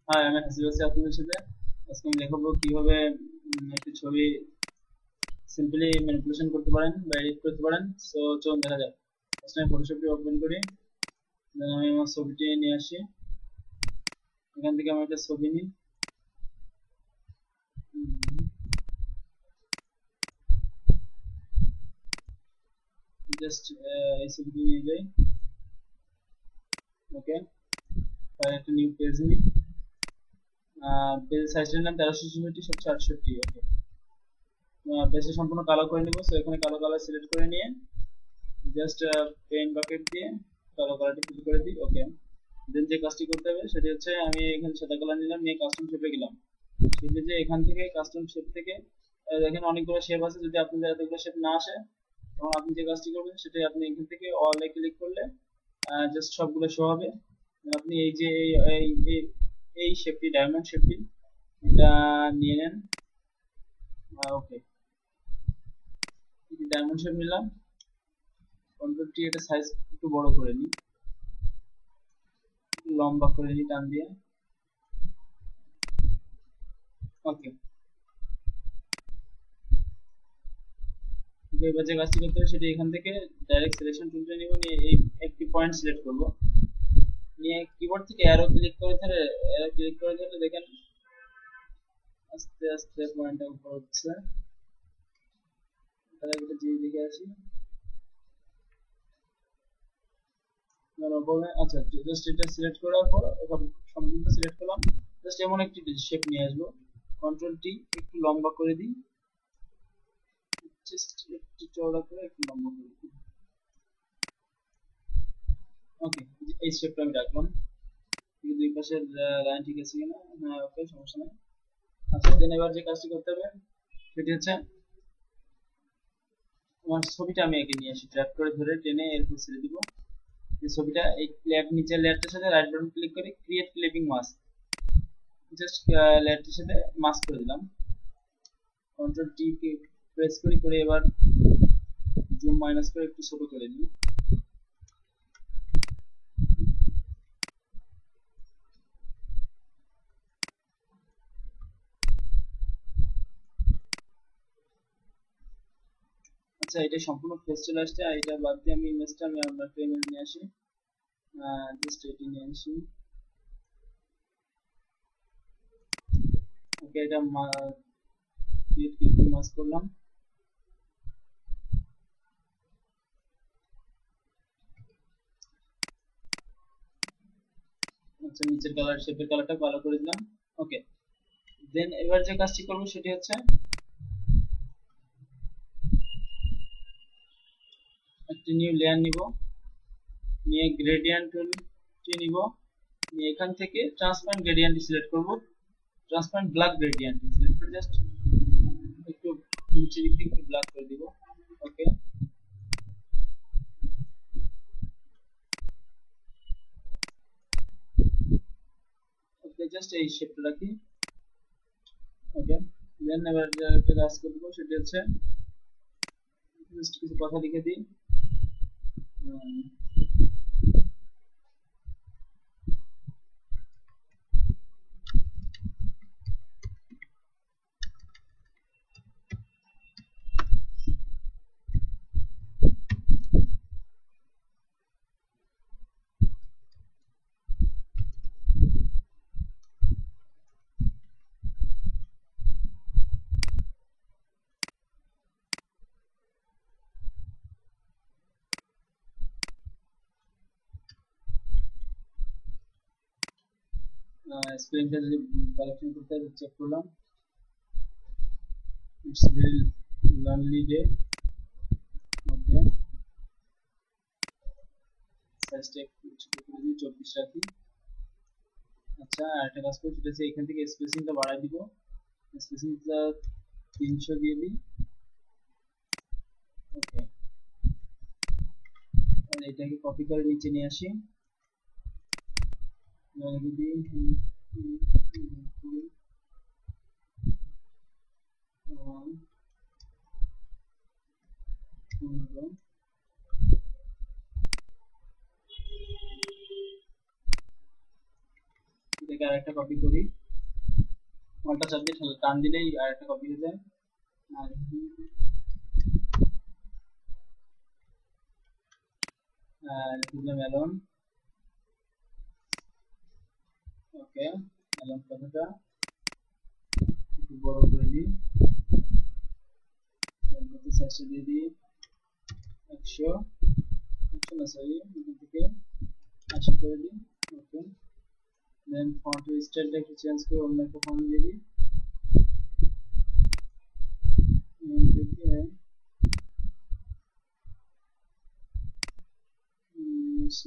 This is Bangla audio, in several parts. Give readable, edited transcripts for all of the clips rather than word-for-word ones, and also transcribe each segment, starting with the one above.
হ্যাঁ, আমি হাসিব আছি আপনাদের সাথে। আজকে আমি দেখাবো কিভাবে একটি ছবি সিম্পলি ম্যানিপুলেশন করতে পারেন বা এডিট করতে পারেন। সো চলুন দেখা যাক। ফার্স্ট আমি ফটোশপটি ওপেন করি, দেন আমি আমার ছবিটি নিয়ে আসি। এখান থেকে আমি একটা ছবি নিই, জাস্ট এই ছবিটি নিয়ে যাই। ওকে, তার একটা নিউ পেজ নিই। পেজ সাইজ নিলাম 1366 768। ওকে, পেজটা সম্পূর্ণ কালো করে নেবো। সো এখানে কালো কালার সিলেক্ট করে নিয়ে জাস্ট পেন বাকেট দিয়ে কালো কালারটি ফিল করে দিই। ওকে, দেন যে কাজটি করতে হবে সেটি হচ্ছে আমি এখানে সাদা কালার নিলাম, নিয়ে কাস্টম শেপে গেলাম। সেটি যে এখান থেকে কাস্টম শেপ থেকে দেখেন অনেকগুলো শেপ আছে। যদি আপনাদের এতগুলো শেপ না আসে, তখন আপনি যে কাজটি করবেন সেটাই, আপনি এখান থেকে অলে ক্লিক করলে জাস্ট সবগুলো শো হবে। আপনি এই যে এই শেপটি, ডায়মন্ড শেপটি, এটা নিয়ে নেন। ওকে, ডায়মন্ড শেপ নিলাম, কন্ট্রোল টি, এটা সাইজ একটু বড় করে নিই, লম্বা করে নিই টান দিয়ে। ওকে, এবার যে কাজটি করতে হবে সেটা এখান থেকে ডাইরেক্ট সিলেকশন টুলটা নিব, নিয়ে এই একটি পয়েন্ট সিলেক্ট করব, নিয়ে কিবোর্ড থেকে অ্যারো ক্লিক করে ধরে দেখেন আস্তে আস্তে পয়েন্টটা উপর হচ্ছে। তাহলে এটা যে দিকে আসি, আচ্ছা, জাস্ট এটা সিলেক্ট করার পর সম্পূর্ণ সিলেক্ট করলাম। জাস্ট এমন একটি শেপ নিয়ে আসবো, কন্ট্রোল টি, একটু লম্বা করে দিই, জাস্ট একটু চওড়া করে একটু লম্বা করে দিই। ওকে, এই শেপটা আমি রাখলাম। দুই পাশের লাইন ঠিক আছে কিনা? হ্যাঁ, ওকে, সমস্যা নেই। আচ্ছা, দেন এবার যে কাজটি করতে হবে সেটি হচ্ছে আমার ছবিটা আমি এঁকে নিয়ে আসি, ড্র্যাগ করে ধরে টেনে এরপর ছেড়ে দিব। এই ছবিটা এই লেয়ার, নিচের লেয়ারটার সাথে রাইট বাটন ক্লিক করে ক্রিয়েট ক্লিপিং মাস্ক, জাস্ট লেয়ারটির সাথে মাস্ক করে দিলাম। কন্ট্রোল টি কে প্রেস করে এবার জুম মাইনাস করে একটু ছোট করে দিই। আচ্ছা, এটা সম্পূর্ণ ফেস চলে আসছে। আর এটা বাদ দিয়ে আমি ইমেজটা আমি আমার একটা ইমেজ নিয়ে আসি, জাস্ট এটি নিয়ে আসি। ওকে, এটা ক্রিয়েট ক্লিপিং মাস্ক করলাম। আচ্ছা, নিচের কালার, শেপের কালারটা ভালো করে দিলাম। ওকে, দেন এবার যে কাজটি করবো সেটি হচ্ছে একটি নিউ লেয়ার নিব, নিয়ে গ্রেডিয়েন্ট টুলটি নিব, নিয়ে এখান থেকে ট্রান্সপারেন্ট গ্রেডিয়েন্ট সিলেক্ট করব। ট্রান্সপারেন্ট ব্ল্যাক গ্রেডিয়েন্ট সিলেক্ট করে জাস্ট একটু নিচে দিকে একটু ব্ল্যাক করে দিব। ওকে, ওকে, জাস্ট এই শেপটা রাখি। ওকে, দেন এবার যে একটা কাজ করব সেটা হচ্ছে জাস্ট কিছু কথা লিখে দিই। স্পেলিংটা যদি কারেকশন করতে চেক করলাম, ইটস ভেরি লার্নলি ডে। ওকে, সাইজটা একটু ছোট করে দিই, 24 রাখি। আচ্ছা, আরেকটা কাজ করছি, সেটা হচ্ছে এখান থেকে স্পেসিংটা বাড়াই দিব, স্পেসিংটা 300 দিয়ে দিই। ওকে, এটাকে কপি করে নিচে নিয়ে আসি, লিখে দিই 15। থেকে আরেকটা কপি করি, অল্টা চাপ দিয়ে টান দিলেই আরেকটা কপি হয়ে যায়। আর দিলাম অ্যালন। ওকে, অ্যালন কথাটা একটু বড় করে দিই, সাইজটা দিয়ে দিই 100 না সরি এখান থেকে 80 করে দিই। ওকে, দেন ফন্ট স্টাইলটা একটু চেঞ্জ করে অন্য একটা ফন্ট দিয়ে দিই।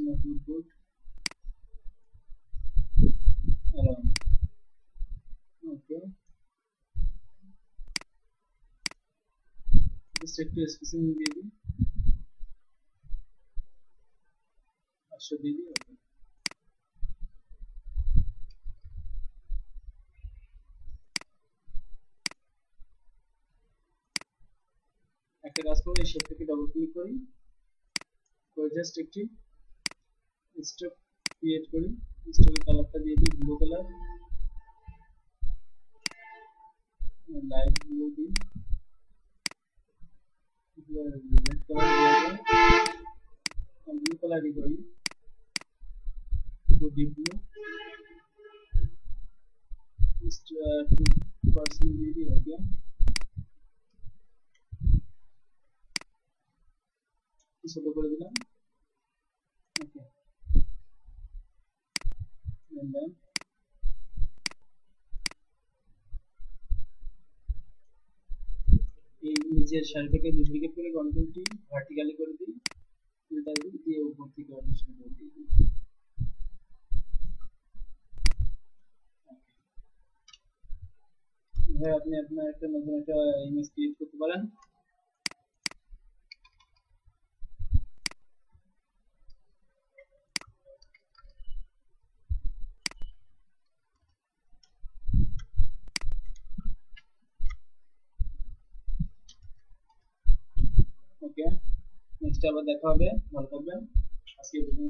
not look good. Around. Okay. Just একটু স্পেসিং দিয়ে দিই, 500 দিয়ে দিই। ওকে, একটা কাজ করি, শেপটাকে ডবল ক্লিক করি, করে জাস্ট একটি স্ট্রোক ক্রিয়েট করি। স্ট্রোকের কালারটা দিয়ে দিই ব্লু কালার, লাইট ব্লু দিই, রেড কালার দিয়ে ব্লু কালারই করি, টু ডিপ ব্লু, 2% দিয়ে দিই। ওকে, ছোট করে দিলাম। ওকে, দেন এই নিচের সারিটাকে ডুপ্লিকেট করে কন্ট্রোল টি ভার্টিক্যালি করে দিই, উল্টা দিই, দিয়ে উপর থেকে অডিশন করে দিই। ভাই আপনি আপনার একটা নতুন একটা ইমেজ ক্রিয়েট করতে পারেন। ওকে, নেক্সট আবার দেখা হবে, ভালো থাকবেন, আজকে এই পর্যন্ত।